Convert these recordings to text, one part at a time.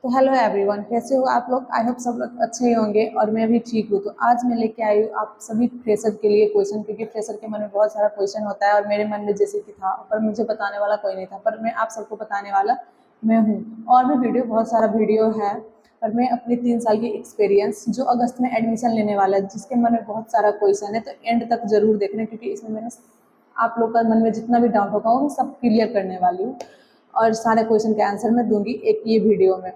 तो hello everyone, कैसे हो आप लोग। आई होप सब लोग अच्छे ही होंगे और मैं भी ठीक हूँ। तो आज मैं लेके आई हूँ आप सभी फ्रेशर के लिए क्वेश्चन, क्योंकि फ्रेशर के मन में बहुत सारा क्वेश्चन होता है और मेरे मन में जैसे कि था, पर मुझे बताने वाला कोई नहीं था, पर मैं आप सबको बताने वाला मैं हूँ। और भी वीडियो, बहुत सारा वीडियो है, पर मैं अपनी 3 साल की एक्सपीरियंस जो अगस्त में एडमिशन लेने वाला है, जिसके मन में बहुत सारा क्वेश्चन है, तो एंड तक जरूर देखना, क्योंकि इसमें मैंने आप लोग का मन में जितना भी डाउट होगा वो सब क्लियर करने वाली हूँ और सारे क्वेश्चन के आंसर मैं दूंगी एक ये वीडियो में।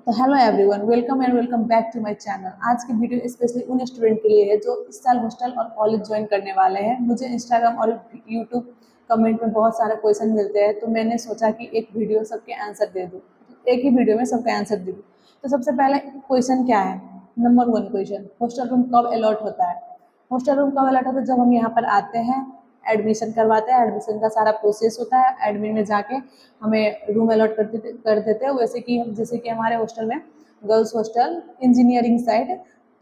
तो hello everyone, welcome and welcome back to my channel. आज की वीडियो स्पेशली उन स्टूडेंट के लिए है जो इस साल हॉस्टल और कॉलेज ज्वाइन करने वाले हैं। मुझे इंस्टाग्राम और यूट्यूब कमेंट में बहुत सारे क्वेश्चन मिलते हैं, तो मैंने सोचा कि एक वीडियो सबके आंसर दे दूँ, एक ही वीडियो में सबका आंसर दे दूँ। तो सबसे पहले क्वेश्चन क्या है, नंबर 1 क्वेश्चन, हॉस्टल रूम कब अलॉट होता है। हॉस्टल रूम कब अलॉट होता है, जब हम यहाँ पर आते हैं, एडमिशन करवाते हैं, एडमिशन का सारा प्रोसेस होता है, एडमिन में जाके हमें रूम अलॉट कर देते हैं। वैसे कि जैसे कि हमारे हॉस्टल में गर्ल्स हॉस्टल, इंजीनियरिंग साइड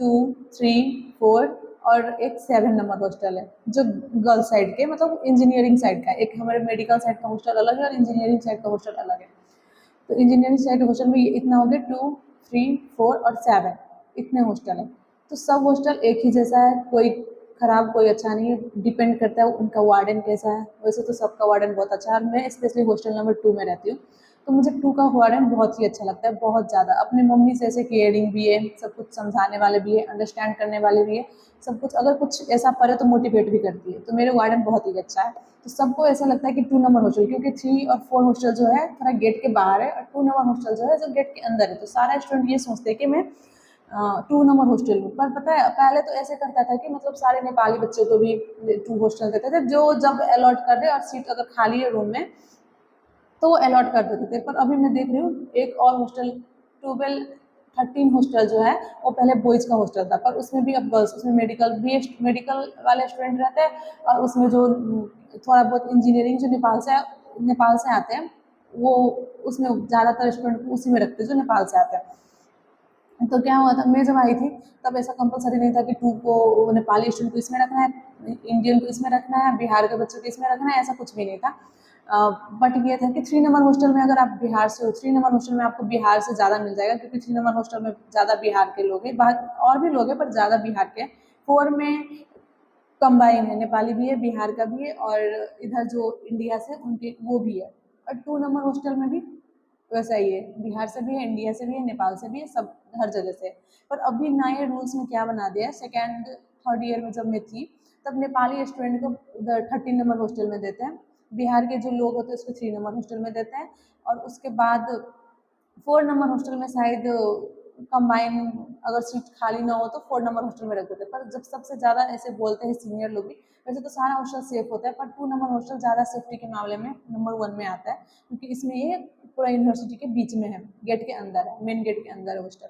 2, 3, 4 और एक 7 नंबर हॉस्टल है जो गर्ल्स साइड के, मतलब इंजीनियरिंग साइड का। एक हमारे मेडिकल साइड का हॉस्टल अलग है और इंजीनियरिंग साइड का हॉस्टल अलग है। तो इंजीनियरिंग साइड हॉस्टल में ये इतना हो गया, 2, 3, 4 और 7 इतने हॉस्टल है। तो सब हॉस्टल एक ही जैसा है, कोई खराब कोई अच्छा नहीं है, डिपेंड करता है उनका वार्डन कैसा है। वैसे तो सबका वार्डन बहुत अच्छा है, मैं स्पेशली हॉस्टल नंबर 2 में रहती हूँ, तो मुझे 2 का वार्डन बहुत ही अच्छा लगता है, बहुत ज़्यादा। अपनी मम्मी से ऐसे केयरिंग भी है, सब कुछ समझाने वाले भी है, अंडरस्टैंड करने वाले भी है, सब कुछ। अगर कुछ ऐसा पड़े तो मोटिवेट भी करती है, तो मेरे वार्डन बहुत ही अच्छा है। तो सबको ऐसा लगता है कि 2 नंबर हॉस्टल, क्योंकि 3 और 4 हॉस्टल जो है थोड़ा गेट के बाहर है और 2 नंबर हॉस्टल जो है जो गेट के अंदर है। तो सारा स्टूडेंट ये सोचते हैं कि मैं 2 नंबर हॉस्टल हूँ। पर पता है पहले तो ऐसे करता था कि मतलब सारे नेपाली बच्चों को भी 2 हॉस्टल देते थे, जो जब अलॉट कर दे और सीट अगर खाली है रूम में तो वो अलॉट कर देते थे। पर अभी मैं देख रही हूँ एक और हॉस्टल, 12 13 हॉस्टल जो है वो पहले बॉयज़ का हॉस्टल था, पर उसमें भी अब गर्ल्स, उसमें मेडिकल भी, मेडिकल वाले स्टूडेंट रहते हैं, और उसमें जो थोड़ा बहुत इंजीनियरिंग जो नेपाल से आते हैं, वो उसमें ज़्यादातर स्टूडेंट उसी में रखते हैं जो नेपाल से आते हैं। तो क्या हुआ था, मैं जब आई थी तब ऐसा कंपलसरी नहीं था कि 2 को नेपाली स्टूडेंट को इसमें रखना है, इंडियन को इसमें रखना है, बिहार के बच्चों को इसमें रखना है, ऐसा कुछ भी नहीं था। बट ये था कि 3 नंबर हॉस्टल में अगर आप बिहार से हो, 3 नंबर हॉस्टल में आपको बिहार से ज़्यादा मिल जाएगा, क्योंकि 3 नंबर हॉस्टल में ज़्यादा बिहार के लोग हैं, और भी लोग हैं पर ज़्यादा बिहार के। 4 में कंबाइन है, नेपाली भी है, बिहार का भी है, और इधर जो इंडिया से उनके वो भी है। और 2 नंबर हॉस्टल में भी वैसा ही है, बिहार से भी है, इंडिया से भी है, नेपाल से भी है, सब हर जगह से है। पर अभी नए रूल्स में क्या बना दिया है, सेकेंड थर्ड ईयर में जब मैं थी तब नेपाली स्टूडेंट को उधर 13 नंबर हॉस्टल में देते हैं, बिहार के जो लोग होते हैं उसको 3 नंबर हॉस्टल में देते हैं, और उसके बाद 4 नंबर हॉस्टल में शायद कंबाइन, अगर सीट खाली ना हो तो 4 नंबर हॉस्टल में रख देते हैं। पर जब सबसे ज़्यादा ऐसे बोलते हैं सीनियर लोग भी, वैसे तो सारा हॉस्टल सेफ होता है, पर 2 नंबर हॉस्टल ज़्यादा सेफ्टी के मामले में नंबर 1 में आता है, क्योंकि इसमें ये पूरा यूनिवर्सिटी के बीच में है, गेट के अंदर है, मेन गेट के अंदर है हॉस्टल।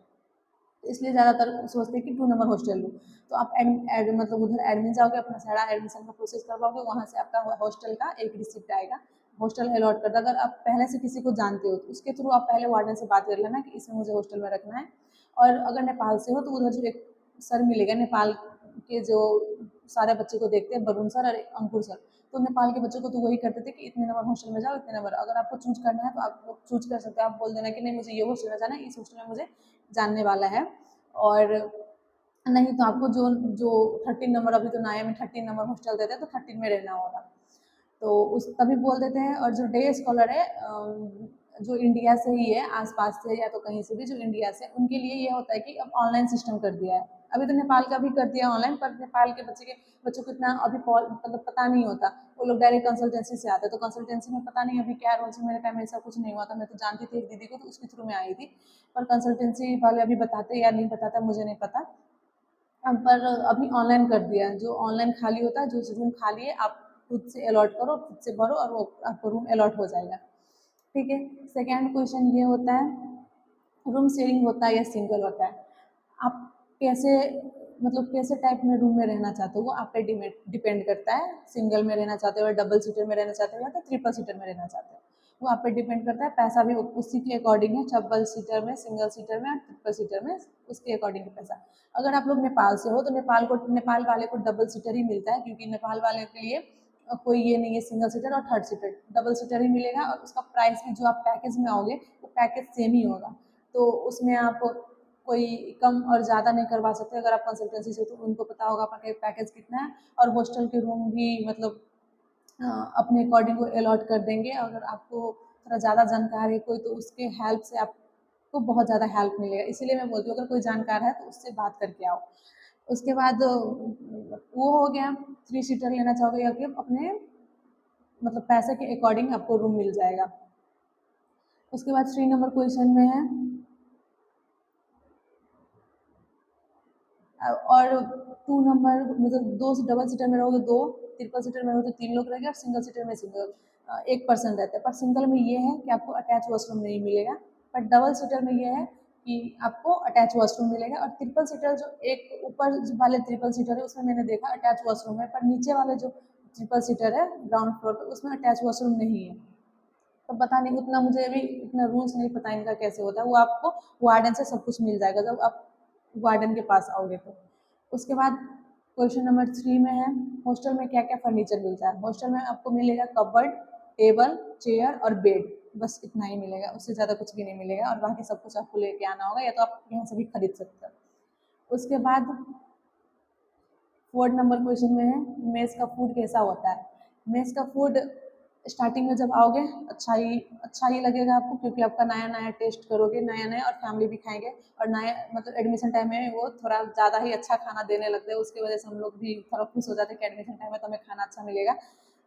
तो इसलिए ज़्यादातर सोचते हैं कि 2 नंबर हॉस्टल लो। तो आप मतलब उधर एडमिन जाओगे, अपना सारा एडमिशन का प्रोसेस करवाओगे, वहाँ से आपका हॉस्टल का एक रिसिप्ट आएगा, हॉस्टल अलॉट करता है। अगर आप पहले से किसी को जानते हो तो उसके थ्रू आप पहले वार्डन से बात कर लेना कि इसमें मुझे हॉस्टल में रखना है। और अगर नेपाल से हो तो उधर जो एक सर मिलेगा नेपाल के, जो सारे बच्चों को देखते हैं, वरुण सर और अंकुर सर, तो नेपाल के बच्चों को तो वही करते थे कि इतने नंबर हॉस्टल में जाओ, इतने नंबर। अगर आपको चूज करना है तो आप लोग चूज कर सकते हो, आप बोल देना कि नहीं मुझे ये हॉस्टल में जाना है, इस हॉस्टल में मुझे जानने वाला है। और नहीं तो आपको जो जो 13 नंबर, अभी तो नया में 13 नंबर हॉस्टल देते हैं, तो 13 में रहना होगा, तो उस तभी बोल देते हैं। और जो डे स्कॉलर है, जो इंडिया से ही है, आसपास से या तो कहीं से भी, जो इंडिया से, उनके लिए ये होता है कि अब ऑनलाइन सिस्टम कर दिया है। अभी तो नेपाल का भी कर दिया ऑनलाइन, पर नेपाल के बच्चों को इतना अभी मतलब पता नहीं होता, वो लोग डायरेक्ट कंसल्टेंसी से आते हैं, तो कंसल्टेंसी में पता नहीं अभी क्या रूल्स है। मेरे टाइम में ऐसा कुछ नहीं हुआ था, मैं तो जानती थी एक दीदी को, तो उसके थ्रू में आई थी। पर कंसल्टेंसी वाले अभी बताते या नहीं बताता मुझे नहीं पता। पर अभी ऑनलाइन कर दिया है, जो ऑनलाइन खाली होता है, जो रूम खाली है आप खुद से अलॉट करो, खुद से भरो, और वो आपको रूम अलॉट हो जाएगा। ठीक है। सेकेंड क्वेश्चन ये होता है, रूम शेयरिंग होता है या सिंगल होता है। आप कैसे, मतलब कैसे टाइप में रूम में रहना चाहते हो, वो आप पे डिपेंड करता है। सिंगल में रहना चाहते हो या डबल सीटर में रहना चाहते हो या तो ट्रिपल सीटर में रहना चाहते हो, वो आप पे डिपेंड करता है। पैसा भी उसी के अकॉर्डिंग है, डबल सीटर में, सिंगल सीटर में और ट्रिपल सीटर में, उसके अकॉर्डिंग है पैसा। अगर आप लोग नेपाल से हो तो नेपाल वाले को डबल सीटर ही मिलता है, क्योंकि नेपाल वाले के लिए कोई ये नहीं है सिंगल सीटर और थर्ड सीटर, डबल सीटर ही मिलेगा। और उसका प्राइस भी जो आप पैकेज में आओगे वो पैकेज सेम ही होगा। तो उसमें आप कोई कम और ज़्यादा नहीं करवा सकते। अगर आप कंसल्टेंसी से, तो उनको पता होगा आपका पैकेज कितना है। और हॉस्टल के रूम भी मतलब अपने अकॉर्डिंग वो अलॉट कर देंगे। अगर आपको थोड़ा ज़्यादा जानकार है कोई, तो उसके हेल्प से आपको बहुत ज़्यादा हेल्प मिलेगा। इसीलिए मैं बोलती हूँ अगर कोई जानकार है तो उससे बात करके आओ। उसके बाद वो हो गया, थ्री सीटर लेना चाहोगे या फिर अपने मतलब पैसे के अकॉर्डिंग आपको रूम मिल जाएगा। उसके बाद 3 नंबर क्वेश्चन में है और 2 नंबर मतलब दो डबल सीटर में रहोगे दो, ट्रिपल सीटर में रहोगे तो 3 लोग रहेंगे और सिंगल सीटर में सिंगल एक पर्सन रहता है। पर सिंगल में ये है कि आपको अटैच वॉशरूम नहीं मिलेगा, पर डबल सीटर में ये है कि आपको अटैच वॉशरूम मिलेगा। और ट्रिपल सीटर जो एक ऊपर वाले ट्रिपल सीटर है उसमें मैंने देखा अटैच वॉशरूम है, पर नीचे वाले जो ट्रिपल सीटर है ग्राउंड फ्लोर पर उसमें अटैच वॉशरूम नहीं है। तो पता नहीं, उतना मुझे अभी इतना रूल्स नहीं पता इनका कैसे होता है। वो आपको वार्डन से सब कुछ मिल जाएगा जब आप वार्डन के पास आओगे तो। उसके बाद क्वेश्चन नंबर 3 में है हॉस्टल में क्या क्या फर्नीचर मिलता है। हॉस्टल में आपको मिलेगा कबर्ड, टेबल, चेयर और बेड, बस इतना ही मिलेगा, उससे ज़्यादा कुछ भी नहीं मिलेगा। और बाकी सब कुछ आपको लेके आना होगा या तो आप यहाँ से भी खरीद सकते हो। उसके बाद 4 नंबर क्वेश्चन में है मेस का फूड कैसा होता है। मेस का फूड स्टार्टिंग में जब आओगे अच्छा ही लगेगा आपको, क्योंकि आपका नया नया टेस्ट करोगे, नया नया, और फैमिली भी खाएंगे। और नया मतलब एडमिशन टाइम में वो थोड़ा ज़्यादा ही अच्छा खाना देने लगते हैं, उसकी वजह से हम लोग भी थोड़ा खुश हो जाते हैं कि एडमिशन टाइम में तो हमें खाना अच्छा मिलेगा,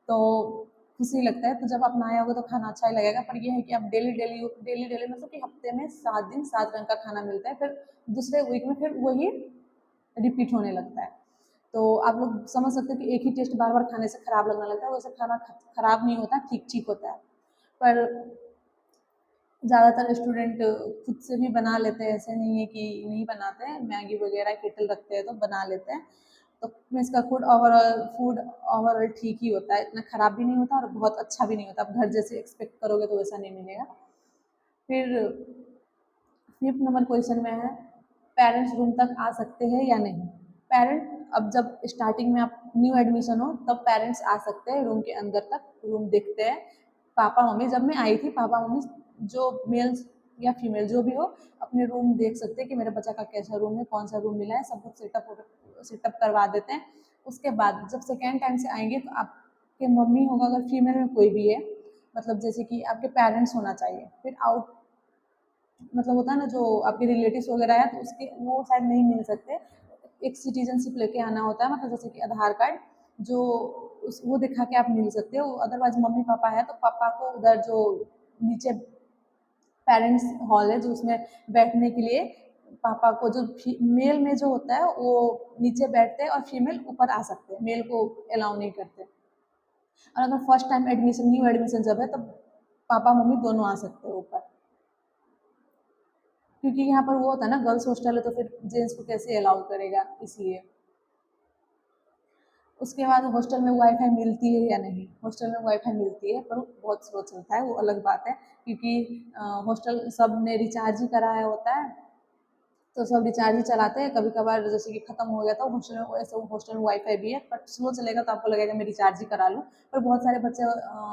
तो खुशी लगता है। तो जब आप नए आओगे तो खाना अच्छा ही लगेगा। पर ये है कि आप डेली डेली डेली डेली मतलब कि हफ्ते में 7 दिन 7 रंग का खाना मिलता है, फिर दूसरे वीक में फिर वही रिपीट होने लगता है। तो आप लोग समझ सकते हो कि एक ही टेस्ट बार बार खाने से खराब लगने लगता है। वैसे खाना खराब नहीं होता, ठीक ठीक होता है। पर ज़्यादातर स्टूडेंट खुद से भी बना लेते हैं, ऐसे नहीं है कि नहीं बनाते हैं। मैगी वगैरह केटल रखते हैं तो बना लेते हैं। तो मेस का फूड ओवरऑल ठीक ही होता है, इतना ख़राब भी नहीं होता और बहुत अच्छा भी नहीं होता। आप घर जैसे एक्सपेक्ट करोगे तो वैसा नहीं मिलेगा। फिर 5th नंबर क्वेश्चन में है पेरेंट्स रूम तक आ सकते हैं या नहीं। पेरेंट अब जब स्टार्टिंग में आप न्यू एडमिशन हो तब पेरेंट्स आ सकते हैं रूम के अंदर तक, रूम देखते हैं। पापा मम्मी, जब मैं आई थी पापा मम्मी जो मेल्स या फीमेल जो भी हो अपने रूम देख सकते हैं कि मेरे बच्चा का कैसा रूम है, कौन सा रूम मिला है, सब कुछ सेटअप करवा देते हैं। उसके बाद जब सेकेंड टाइम से आएंगे तो आपके मम्मी होगा, अगर फीमेल में कोई भी है, मतलब जैसे कि आपके पेरेंट्स होना चाहिए। फिर आउट मतलब होता है ना जो आपके रिलेटिव्स वगैरह है, तो उसके वो शायद नहीं मिल सकते। एक सिटीजनशिप लेके आना होता है, मतलब जैसे कि आधार कार्ड, जो वो दिखा के आप मिल सकते हो। अदरवाइज मम्मी पापा है तो पापा को उधर जो नीचे पेरेंट्स हॉल है जो उसमें बैठने के लिए, पापा को जो मेल में जो होता है वो नीचे बैठते हैं और फीमेल ऊपर आ सकते हैं, मेल को अलाउ नहीं करते। और अगर first time admission new admission जब है तब पापा मम्मी दोनों आ सकते हैं ऊपर, क्योंकि यहाँ पर वो होता है ना गर्ल्स हॉस्टल है तो फिर जेंट्स को कैसे अलाउ करेगा, इसलिए। उसके बाद हॉस्टल में वाईफाई मिलती है या नहीं। हॉस्टल में वाईफाई मिलती है पर बहुत स्लो चलता है, वो अलग बात है, क्योंकि हॉस्टल सब ने रिचार्ज ही कराया होता है तो सब रिचार्ज ही चलाते हैं। कभी कभार जैसे कि खत्म हो गया था हॉस्टल में, ऐसे हॉस्टल में वाईफाई भी है बट स्लो चलेगा तो आपको लगेगा मैं रिचार्ज ही करा लूँ। पर बहुत सारे बच्चे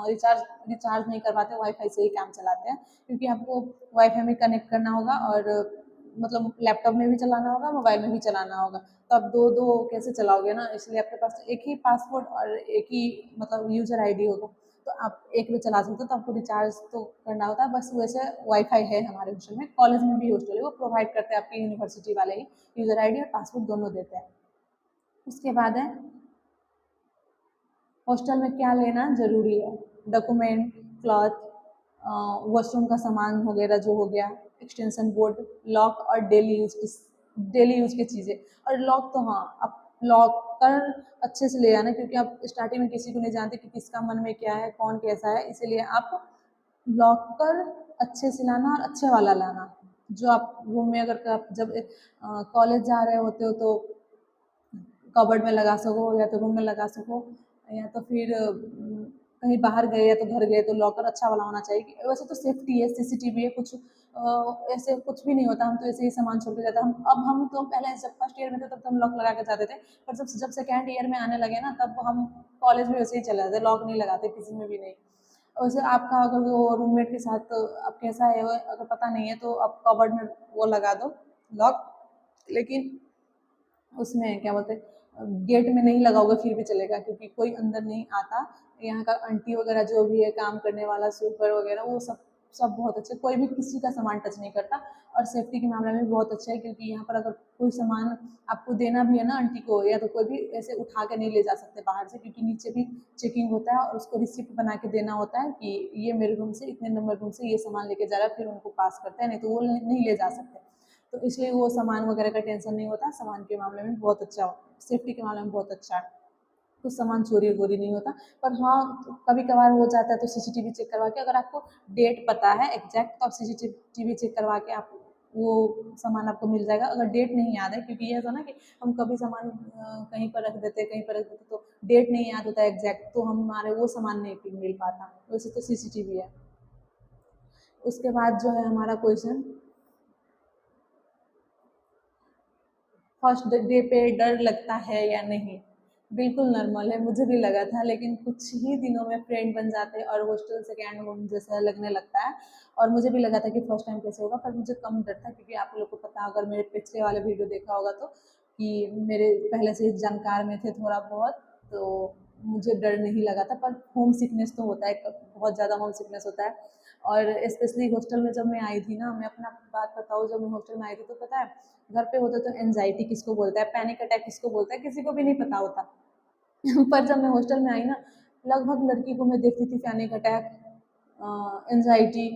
रिचार्ज नहीं करवाते, वाईफाई से ही काम चलाते हैं, क्योंकि आपको वाईफाई में कनेक्ट करना होगा और मतलब लैपटॉप में भी चलाना होगा, मोबाइल में भी चलाना होगा। तो आप दो दो कैसे चलाओगे ना, इसलिए आपके पास एक ही पासवर्ड और एक ही मतलब यूजर आईडी होगा तो आप एक में चला सकते हो। तो आपको रिचार्ज तो करना होता है। बस वैसे वाईफाई है हमारे हॉस्टल में, कॉलेज में भी हॉस्टल है वो प्रोवाइड करते हैं, आपकी यूनिवर्सिटी वाले ही यूजर आईडी और पासवर्ड दोनों देते हैं। उसके बाद है हॉस्टल में क्या लेना ज़रूरी है। डॉक्यूमेंट, क्लॉथ, वॉशरूम का सामान वगैरह जो हो गया, एक्सटेंशन बोर्ड, लॉक और डेली यूज की चीज़ें। और लॉक तो हाँ, आप लॉकर अच्छे से ले आना, क्योंकि आप स्टार्टिंग में किसी को नहीं जानते कि किसका मन में क्या है, कौन कैसा है, इसीलिए आप लॉकर अच्छे से लाना और अच्छे वाला लाना। जो आप रूम में अगर आप जब कॉलेज जा रहे होते हो तो कबर्ड में लगा सको या तो रूम में लगा सको, या तो फिर कहीं बाहर गए या तो घर गए तो लॉकर अच्छा वाला होना चाहिए। वैसे तो सेफ्टी है, सीसीटीवी है, कुछ ऐसे कुछ भी नहीं होता, हम तो ऐसे ही सामान छोड़ के जाते हैं। हम तो पहले जब फर्स्ट ईयर में थे तब तो हम लॉक लगा के जाते थे, पर जब जब सेकेंड ईयर में आने लगे ना तब हम कॉलेज में वैसे ही चले जाते, लॉक नहीं लगाते किसी में भी नहीं। वैसे आपका अगर वो रूममेट के साथ अब कैसा है अगर पता नहीं है तो आप कबर्ड में वो लगा दो लॉक, लेकिन उसमें क्या बोलते हैं गेट में नहीं लगाओगे फिर भी चलेगा, क्योंकि कोई अंदर नहीं आता। यहाँ का आंटी वगैरह जो भी है काम करने वाला स्वीपर वगैरह वो सब सब बहुत अच्छे, कोई भी किसी का सामान टच नहीं करता। और सेफ्टी के मामले में भी बहुत अच्छा है, क्योंकि यहाँ पर अगर कोई सामान आपको देना भी है ना आंटी को, या तो कोई भी ऐसे उठा के नहीं ले जा सकते बाहर से, क्योंकि नीचे भी चेकिंग होता है और उसको रिसिप्ट बना के देना होता है कि ये मेरे रूम से इतने नंबर रूम से ये सामान लेके जा रहा है, फिर उनको पास करते हैं, नहीं तो वो नहीं ले जा सकते। तो इसलिए वो सामान वगैरह का टेंशन नहीं होता, सामान के मामले में बहुत अच्छा, सेफ्टी के मामले में बहुत अच्छा है, कुछ सामान चोरी वोरी नहीं होता। पर हाँ कभी कभार हो जाता है तो सीसीटीवी चेक करवा के, अगर आपको डेट पता है एग्जैक्ट तो आप सीसीटीवी चेक करवा के आप वो सामान आपको मिल जाएगा। अगर डेट नहीं याद है, क्योंकि ये ऐसा ना कि हम कभी सामान कहीं पर रख देते कहीं पर रख देते तो डेट नहीं याद होता एग्जैक्ट, तो हमारे वो सामान नहीं मिल पाता, वैसे तो सीसीटीवी है। उसके बाद जो है हमारा क्वेश्चन, फर्स्ट डे पे डर लगता है या नहीं? बिल्कुल नॉर्मल है, मुझे भी लगा था, लेकिन कुछ ही दिनों में फ्रेंड बन जाते हैं और हॉस्टल सेकेंड होम जैसा लगने लगता है। और मुझे भी लगा था कि फर्स्ट टाइम कैसे होगा, पर मुझे कम डर था, क्योंकि आप लोग को पता अगर मेरे पिछले वाले वीडियो देखा होगा तो कि मेरे पहले से जानकार में थे थोड़ा बहुत, तो मुझे डर नहीं लगा था। पर होम सिकनेस तो होता है, बहुत ज़्यादा होम सिकनेस होता है। और स्पेशली हॉस्टल में जब मैं आई थी ना, मैं अपना बात बताऊँ, जब मैं हॉस्टल में आई थी तो पता है घर पे होते तो एनजाइटी किसको बोलता है, पैनिक अटैक किसको बोलता है, किसी को भी नहीं पता होता। पर जब मैं हॉस्टल में आई ना, लगभग लड़की को मैं देखती थी पैनिक अटैक, एनजाइटी,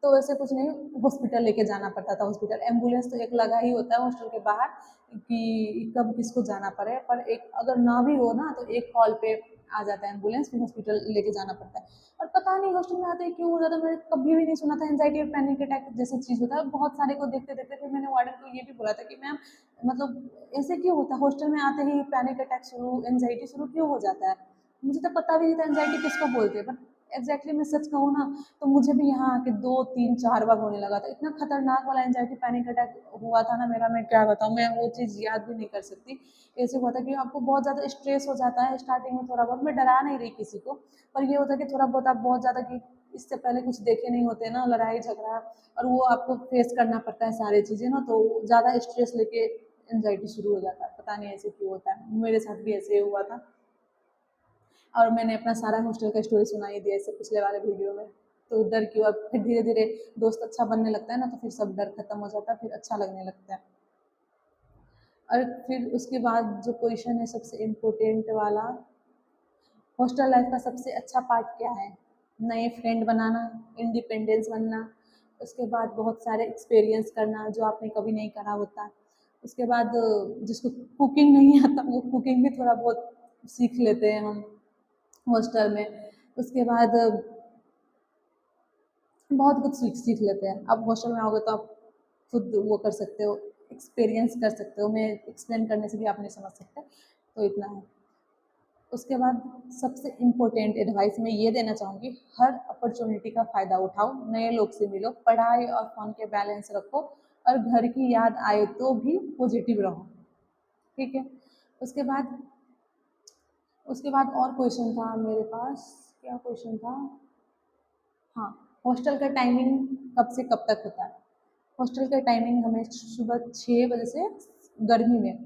तो वैसे कुछ नहीं, हॉस्पिटल लेके जाना पड़ता था। हॉस्पिटल एम्बुलेंस तो एक लगा ही होता है हॉस्टल के बाहर कि कब किसको जाना पड़े, पर एक अगर ना भी हो ना तो एक कॉल पे आ जाता है एम्बुलेंस, फिर हॉस्पिटल लेके जाना पड़ता है। और पता नहीं हॉस्टल में आते ही क्यों हो जाता है, मैंने कभी भी नहीं सुना था एंजाइटी और पैनिक अटैक जैसी चीज़ होता है। बहुत सारे को देखते देखते फिर मैंने वार्डन को ये भी बोला था कि मैम मतलब ऐसे क्यों होता है, हॉस्टल में आते ही पैनिक अटैक शुरू, एंजाइटी शुरू क्यों हो जाता है? मुझे तो पता भी नहीं था एंजाइटी किसको बोलते हैं, बट एग्जैक्टली मैं सच कहूँ ना तो मुझे भी यहाँ आके 2 3 4 बार होने लगा था। इतना खतरनाक वाला एंजाइटी पैनिक अटैक हुआ था ना मेरा, मैं क्या बताऊँ, मैं वो चीज़ याद भी नहीं कर सकती। ऐसे हुआ था कि आपको बहुत ज़्यादा स्ट्रेस हो जाता है स्टार्टिंग में, थोड़ा बहुत मैं डरा नहीं रही किसी को, पर ये होता है कि थोड़ा बहुत आप बहुत ज़्यादा कि इससे पहले कुछ देखे नहीं होते ना, लड़ाई झगड़ा, और वो आपको फेस करना पड़ता है सारी चीज़ें ना, तो ज़्यादा स्ट्रेस लेके एंजाइटी शुरू हो जाता है, पता नहीं ऐसे क्यों होता है, मेरे साथ भी ऐसे ही हुआ था। और मैंने अपना सारा हॉस्टल का स्टोरी सुना ही दिया इससे पिछले वाले वीडियो में। तो डर क्यों, अब फिर धीरे धीरे दोस्त अच्छा बनने लगता है ना, तो फिर सब डर खत्म हो जाता है, फिर अच्छा लगने लगता है। और फिर उसके बाद जो क्वेश्चन है सबसे इम्पोर्टेंट वाला, हॉस्टल लाइफ का सबसे अच्छा पार्ट क्या है? नए फ्रेंड बनाना, इंडिपेंडेंस बनना, उसके बाद बहुत सारे एक्सपीरियंस करना जो आपने कभी नहीं करा होता। उसके बाद जिसको कुकिंग नहीं आता वो कुकिंग भी थोड़ा बहुत सीख लेते हैं हम हॉस्टल में। उसके बाद बहुत कुछ सीख सीख लेते हैं। आप हॉस्टल में आओगे तो आप खुद वो कर सकते हो, एक्सपीरियंस कर सकते हो, मैं एक्सप्लेन करने से भी आप नहीं समझ सकते, तो इतना है। उसके बाद सबसे इम्पोर्टेंट एडवाइस मैं ये देना चाहूँगी, हर अपॉर्चुनिटी का फ़ायदा उठाओ, नए लोग से मिलो, पढ़ाई और फ़ोन के बैलेंस रखो, और घर की याद आए तो भी पॉजिटिव रहो, ठीक है। उसके बाद उसके बाद और क्वेश्चन था मेरे पास, क्या क्वेश्चन था, हाँ, हॉस्टल का टाइमिंग कब से कब तक होता है? हॉस्टल का टाइमिंग हमें सुबह 6 बजे से, गर्मी में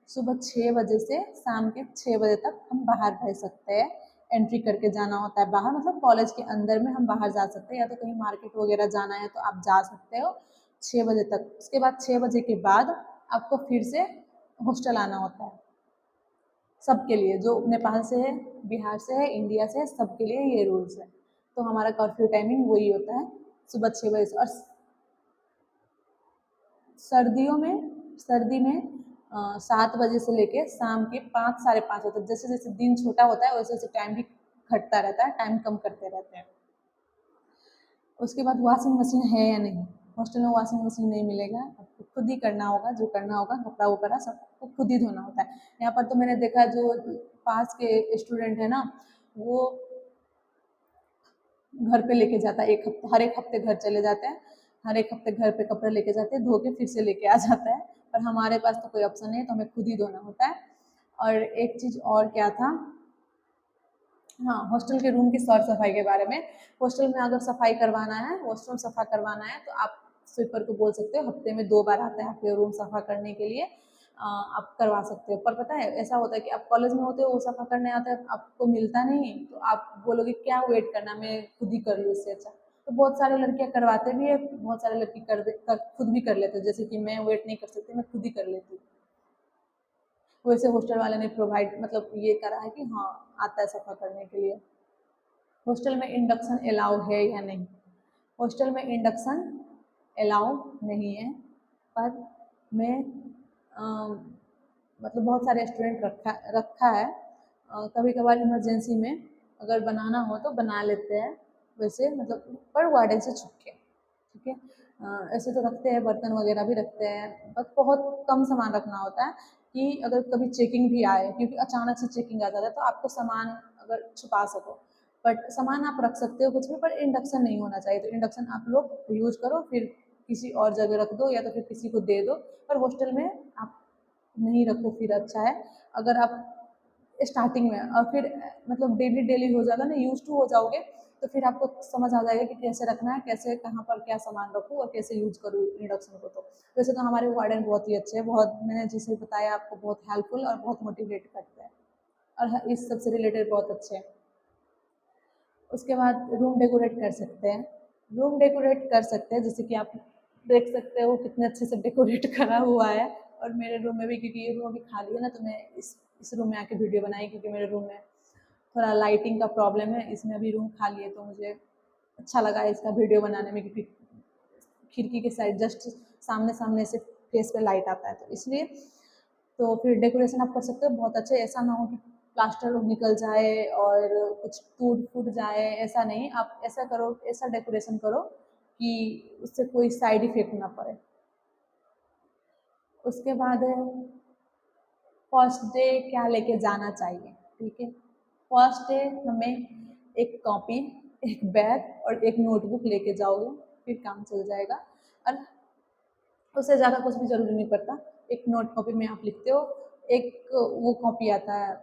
सुबह 6 बजे से शाम के 6 बजे तक हम बाहर रह सकते हैं। एंट्री करके जाना होता है बाहर, मतलब कॉलेज के अंदर में हम बाहर जा सकते हैं, या तो कहीं मार्केट वगैरह जाना है तो आप जा सकते हो 6 बजे तक। उसके बाद 6 बजे के बाद आपको फिर से हॉस्टल आना होता है, सबके लिए, जो नेपाल से है, बिहार से है, इंडिया से है, सबके लिए ये रूल्स है। तो हमारा कर्फ्यू टाइमिंग वही होता है, सुबह 6 बजे से। और सर्दियों में, सर्दी में 7 बजे से लेके शाम के 5 साढ़े 5 बजे तक, जैसे जैसे दिन छोटा होता है वैसे वैसे टाइम भी घटता रहता है, टाइम कम करते रहते हैं। उसके बाद वॉशिंग मशीन है या नहीं? हॉस्टल में वॉशिंग मशीन नहीं मिलेगा, आपको खुद ही करना होगा, जो करना होगा कपड़ा वपड़ा सबको खुद ही धोना होता है। यहाँ पर तो मैंने देखा जो पास के स्टूडेंट है ना, वो घर पे लेके जाता है, एक हफ्ते हर एक हफ्ते घर चले जाते हैं, हर एक हफ्ते घर पे कपड़े लेके जाते हैं, धो के फिर से लेके आ जाता है। पर हमारे पास तो कोई ऑप्शन नहीं है, तो हमें खुद ही धोना होता है। और एक चीज़ और क्या था, हाँ, हॉस्टल के रूम की साफ सफाई के बारे में। हॉस्टल में अगर सफाई करवाना है, वॉशरूम सफा करवाना है, तो आप स्वीपर को बोल सकते हो, हफ्ते में 2 बार आता है आपके रूम सफा करने के लिए, आप करवा सकते हो। पर पता है ऐसा होता है कि आप कॉलेज में होते हो, वो सफा करने आता है, आपको मिलता नहीं, तो आप बोलोगे क्या वेट करना, मैं खुद ही कर लूँ इससे अच्छा। तो बहुत सारी लड़कियां करवाते भी है, बहुत सारे लड़की खुद भी कर लेते हो, जैसे कि मैं वेट नहीं कर सकती, मैं खुद ही कर लेती हूँ। वैसे हॉस्टल वाले ने प्रोवाइड मतलब ये करा है कि हाँ, आता है सफा करने के लिए। हॉस्टल में इंडक्शन अलाउ है या नहीं? हॉस्टल में इंडक्शन अलाउ नहीं है, पर मैं मतलब बहुत सारे स्टूडेंट रखा रखा है, कभी कभार इमरजेंसी में अगर बनाना हो तो बना लेते हैं, वैसे मतलब पर वार्डन से छुप के, ठीक है। ऐसे तो रखते हैं, बर्तन वगैरह भी रखते हैं, बस बहुत कम सामान रखना होता है कि अगर कभी चेकिंग भी आए, क्योंकि अचानक से चेकिंग आ जाता है, तो आपको सामान अगर छुपा सको, बट सामान आप रख सकते हो कुछ भी, पर इंडक्शन नहीं होना चाहिए। तो इंडक्शन आप लोग यूज करो, फिर किसी और जगह रख दो या तो फिर किसी को दे दो, पर हॉस्टल में आप नहीं रखो फिर अच्छा है। अगर आप स्टार्टिंग में और फिर मतलब डेली डेली हो जाएगा ना, यूज टू हो जाओगे, तो फिर आपको समझ आ जाएगा कि कैसे रखना है, कैसे कहाँ पर क्या सामान रखूँ और कैसे यूज करूँ इंडक्शन को। तो वैसे तो हमारे वार्डन बहुत ही अच्छे हैं, बहुत, मैंने जिसे बताया आपको, बहुत हेल्पफुल और बहुत मोटिवेट करते हैं, और इस सबसे रिलेटेड बहुत अच्छे हैं। उसके बाद रूम डेकोरेट कर सकते हैं। रूम डेकोरेट कर सकते हैं, जैसे कि आप देख सकते हो कितने अच्छे से डेकोरेट करा हुआ है। और मेरे रूम में भी, क्योंकि ये रूम अभी खाली है ना, तो मैं इस रूम में आके वीडियो बनाई, क्योंकि मेरे रूम में थोड़ा लाइटिंग का प्रॉब्लम है, इसमें अभी रूम खाली है, तो मुझे अच्छा लगा इसका वीडियो बनाने में, क्योंकि खिड़की के साइड जस्ट सामने सामने से फेस पे लाइट आता है, तो इसलिए। तो फिर डेकोरेशन आप कर सकते हो बहुत अच्छे, ऐसा ना हो कि प्लास्टर निकल जाए और कुछ टूट फूट जाए, ऐसा नहीं। आप ऐसा करो, ऐसा डेकोरेशन करो कि उससे कोई साइड इफेक्ट ना पड़े। उसके बाद फर्स्ट डे क्या लेके जाना चाहिए, ठीक है। फर्स्ट डे हमें एक कॉपी, एक बैग और एक नोटबुक लेके जाओगे, फिर काम चल जाएगा। और उससे ज़्यादा कुछ भी ज़रूरी नहीं पड़ता। एक नोट कॉपी में आप लिखते हो, एक वो कॉपी आता है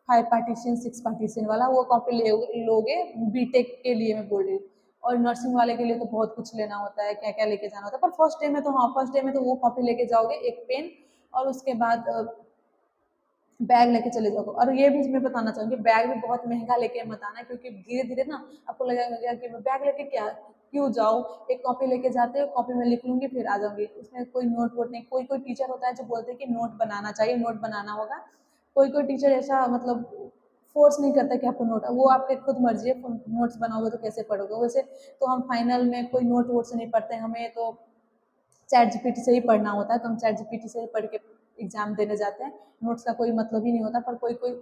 5 पार्टीशन 6 पार्टीशन वाला, वो कॉपी लोगे बीटेक के लिए मैं बोल रही हूँ। और नर्सिंग वाले के लिए तो बहुत कुछ लेना होता है, क्या क्या लेके जाना होता है, पर फर्स्ट डे में तो हाँ, फर्स्ट डे में तो वो कॉपी लेके जाओगे, एक पेन, और उसके बाद बैग लेके चले जाओगे। और ये भी मैं बताना चाहूँगी, बैग भी बहुत महंगा लेके मत आना, क्योंकि धीरे धीरे ना आपको लगेगा कि मैं बैग लेके क्या क्यों जाऊँ, एक कॉपी लेके जाते हो, कॉपी में लिख लूंगी फिर आ जाऊंगी, उसमें कोई नोट वोट नहीं। कोई कोई टीचर होता है जो बोलते हैं कि नोट बनाना चाहिए, नोट बनाना होगा। कोई कोई टीचर ऐसा मतलब फोर्स नहीं करता कि आपको नोट, वो आपके खुद मर्जी है, नोट्स बनाओगे तो कैसे पढ़ोगे। वैसे तो हम फाइनल में कोई नोट वोट से नहीं पढ़ते, हमें तो चैट जीपीटी से ही पढ़ना होता है, तो हम चैट जीपीटी से ही पढ़ के एग्जाम देने जाते हैं। नोट्स का कोई मतलब ही नहीं होता, पर कोई कोई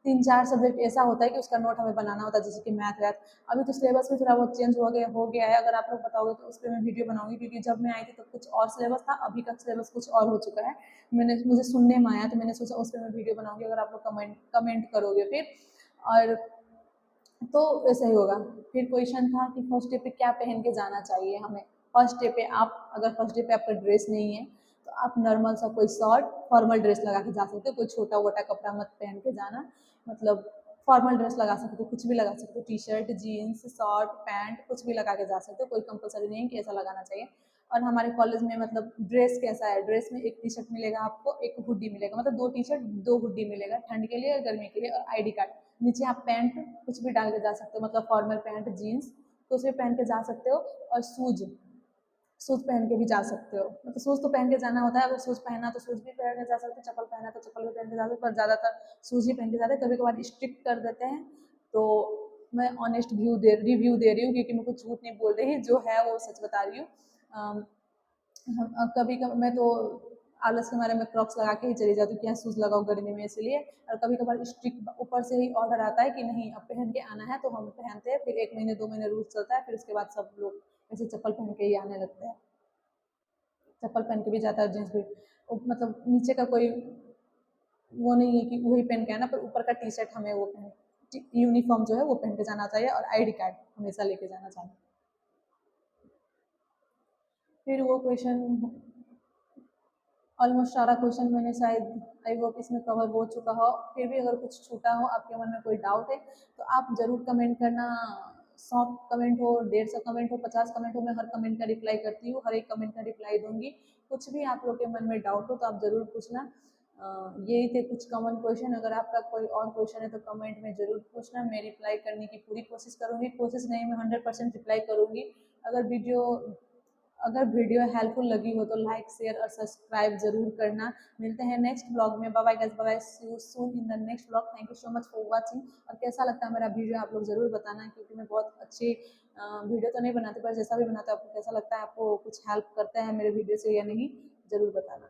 3-4 सब्जेक्ट ऐसा होता है कि उसका नोट हमें बनाना होता है, जैसे कि मैथ वैथ। अभी तो सिलेबस भी थोड़ा बहुत चेंज हो गया है, अगर आप लोग बताओगे तो उस पर मैं वीडियो बनाऊंगी, क्योंकि जब मैं आई थी तब कुछ और सिलेबस था, अभी का सिलेबस कुछ और हो चुका है। मुझे सुनने में आया, तो मैंने सोचा उस पर मैं वीडियो बनाऊंगी, अगर आप लोग कमेंट करोगे फिर। और तो ऐसा ही होगा। फिर क्वेश्चन था कि फर्स्ट डे पे क्या पहन के जाना चाहिए हमें। फर्स्ट डे पे आप, अगर फर्स्ट डे पे आपका ड्रेस नहीं है, तो आप नॉर्मल सा कोई शर्ट, फॉर्मल ड्रेस लगा के जा सकते हो, कोई छोटा वोटा कपड़ा मत पहन के जाना, मतलब फॉर्मल ड्रेस लगा सकते हो, कुछ भी लगा सकते हो, T shirt, jeans, shirt, pant, कुछ भी लगा के जा सकते हो, कोई कंपलसरी नहीं है कि ऐसा लगाना चाहिए। और हमारे कॉलेज में मतलब ड्रेस कैसा है, ड्रेस में एक टी शर्ट मिलेगा आपको, एक हुडी मिलेगा, मतलब 2 टी शर्ट 2 हुडी मिलेगा, ठंड के लिए और गर्मी के लिए, और आईडी कार्ड। नीचे आप पैंट कुछ भी डाल के जा सकते हो, मतलब फॉर्मल पैंट, जीन्स, तो उसमें पहन के जा सकते हो। और शूज, शूज पहन के भी जा सकते हो, मतलब शूज तो पहन के जाना होता है, अगर शूज पहना तो शूज भी पहन के जा सकते हो, चप्पल पहना तो चप्पल भी पहन के जा सकते हो, पर ज़्यादातर शूज ही पहन के जाते हैं। कभी कभार स्ट्रिक्ट कर देते हैं, तो मैं ऑनेस्ट रिव्यू दे रही हूँ, क्योंकि मैं कुछ झूठ नहीं बोल रही, जो है वो सच बता रही हूँ। कभी कभी मैं तो आलस के मारे में क्रॉक्स लगा के ही चली जाती हूँ, क्या शूज़ लगाओ गर्मी में, इसलिए। और कभी कभार स्ट्रिक्ट ऊपर से ही ऑर्डर आता है कि नहीं अब पहन के आना है, तो हम पहनते हैं, फिर 1 महीने 2 महीने रूल चलता है, फिर उसके बाद सब लोग ऐसे चप्पल पहन के ही आने लगते हैं। चप्पल पहन के भी जाता है, जींस भी, मतलब नीचे का कोई वो नहीं है कि वही पहन के आना, पर ऊपर का टी शर्ट हमें वो पहन, यूनिफॉर्म जो है वो पहन के जाना चाहिए, और आईडी कार्ड हमेशा लेके जाना चाहिए। फिर वो क्वेश्चन ऑलमोस्ट सारा क्वेश्चन मैंने शायद आई होप इसमें कवर हो चुका हो। फिर भी अगर कुछ छूटा हो, आपके मन में कोई डाउट है, तो आप ज़रूर कमेंट करना। 100 कमेंट हो, 150 कमेंट हो, 50 कमेंट हो, मैं हर कमेंट का रिप्लाई करती हूँ, हर एक कमेंट का रिप्लाई दूंगी। कुछ भी आप लोग के मन में डाउट हो तो आप ज़रूर पूछना। यही थे कुछ कॉमन क्वेश्चन। अगर आपका कोई और क्वेश्चन है तो कमेंट में ज़रूर पूछना, मैं रिप्लाई करने की पूरी कोशिश करूँगी। कोशिश नहीं, मैं 100% रिप्लाई करूँगी। अगर वीडियो अगर वीडियो हेल्पफुल लगी हो तो लाइक शेयर और सब्सक्राइब जरूर करना। मिलते हैं नेक्स्ट ब्लॉग में। Bye bye guys, bye bye, see you soon in the next blog. Thank you so much for watching. और कैसा लगता है मेरा वीडियो आप लोग जरूर बताना, क्योंकि मैं बहुत अच्छी वीडियो तो नहीं बनाती, पर जैसा भी बनाता हूँ आपको कैसा लगता है, आपको कुछ हेल्प करता है मेरे वीडियो से या नहीं, जरूर बताना।